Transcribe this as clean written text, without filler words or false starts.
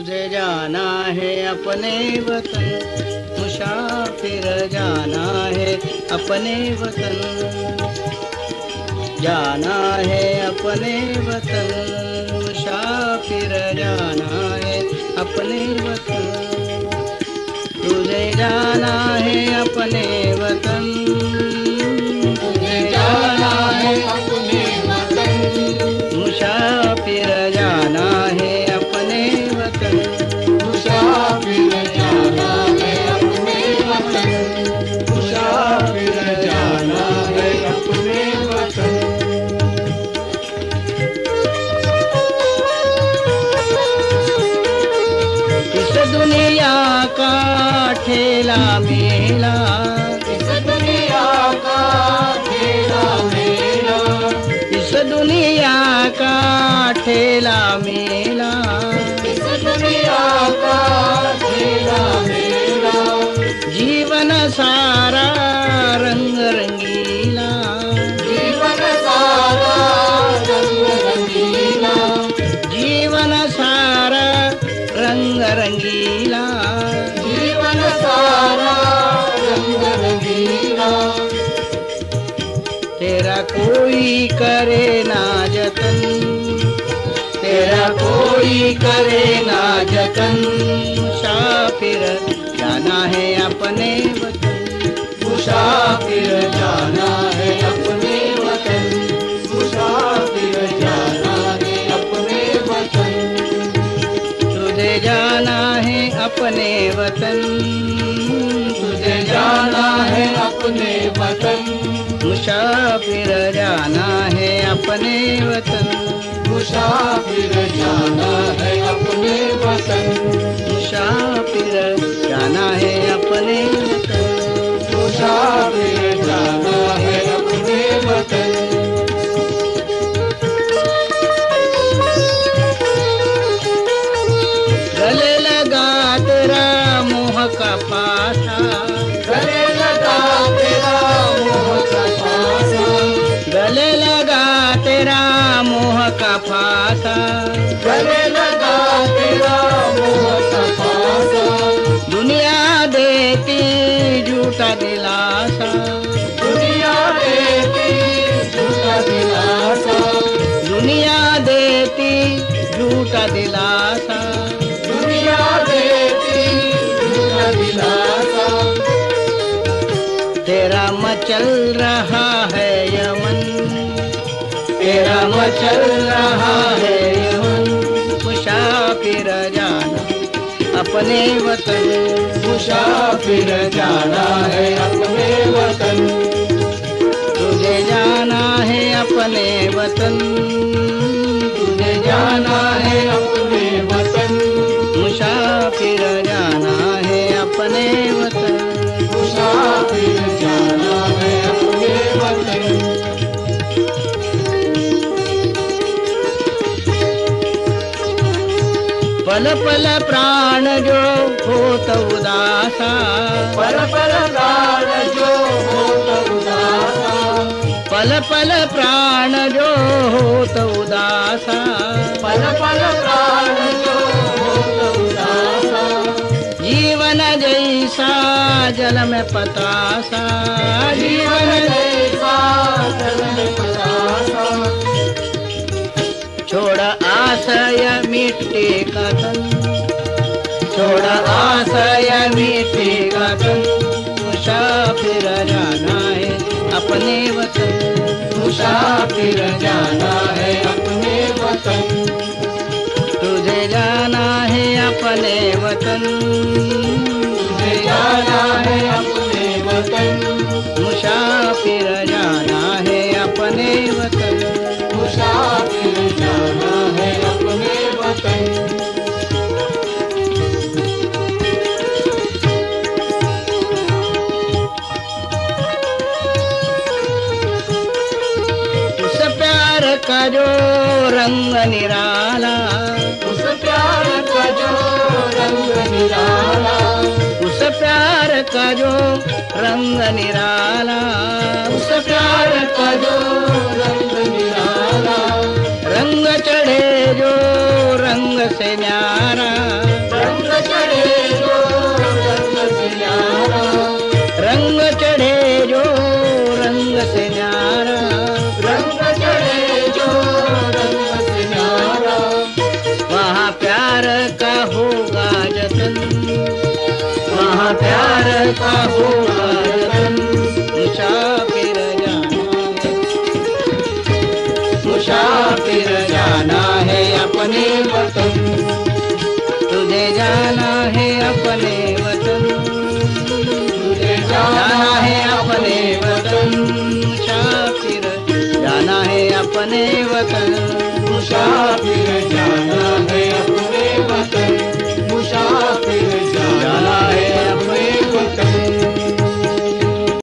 तुझे जाना है अपने वतन, मुसाफिर जाना है अपने वतन, जाना है अपने वतन, मुसाफिर जाना है अपने वतन, तुझे जाना है अपने वतन, तुझे जाना है अपने वतन, मुसाफिर जाना है अपने वतन, मुसाफिर जाना है अपने वतन, मुसाफिर जाना है अपने वतन। इस दुनिया का ठेला मेला, इस दुनिया का ठेला मेला, इस दुनिया का ठेला मेला, इस दुनिया का ठेला मेला, जीवन सारा रंग रंगीला, जीवन सारा रंग रंगीला, जीवन सारा रंग रंगीला, जीवन सारा रंग रंगीला, तेरा कोई करे ना जतन, तेरा कोई करे ना जतन, मुसाफिर जाना है अपने वतन, मुसाफिर जाना है अपने वतन, मुसाफिर जाना है अपने वतन, तुझे जाना है अपने वतन, तुझे जाना है अपने वतन, मुसाफिर जाना है अपने वतन, मुसाफिर जाना है अपने वतन, मुसाफिर जाना है अपने वतन, मुसाफिर जाना है अपने वतन। गले लगा तेरा मोह का पासा, गले लगा तेरा मोह का पासा, गले लगा तेरा मोह का फासा, गले लगा तेरा मोह का फासा, दुनिया देती झूठा दिलासा, दुनिया देती झूठा दिलासा, दुनिया देती झूठा दिलासा, दुनिया देती झूठा दिलासा, तेरा मचल रहा है यमन, तेरा मचल रहा है यमन, मुसाफिर जाना अपने वतन, मुसाफिर जाना है अपने वतन, तुझे जाना है अपने वतन, तुझे जाना है अपने वतन, मुसाफिर जाना है अपने वतन, मुसाफिर जाना है अपने वतन। पल पल प्राण जो होत उदासा, पल पल प्राण जो होत उदासा, पल पल प्राण जो होत उदासा, पल पल प्राण जो होत उदासा, जीवन जैसा जल में पतासा, जीवन जैसा जल में पतासा, छोड़ आशय मिट्टी का तन, छोड़ आशय मिट्टी का तन, मुसाफिर जाना है अपने वतन, मुसाफिर जाना है अपने वतन, तुझे जाना है अपने वतन, तुझे जाना है अपने वतन, मुसाफिर जाना है अपने वतन, मुसाफिर जाना है अपने वतन। उस प्यार का जो रंग निराला, उस प्यार का जो रंग निराला, उस प्यार का जो रंग निराला, उस प्यार का जो रंग निराला, रंग चढ़े जो रंग से न्यारा, रंग से न्यारा, रंग चढ़े जो रंग से न्यारा, वहाँ प्यार का होगा जतन, वहाँ प्यार का हो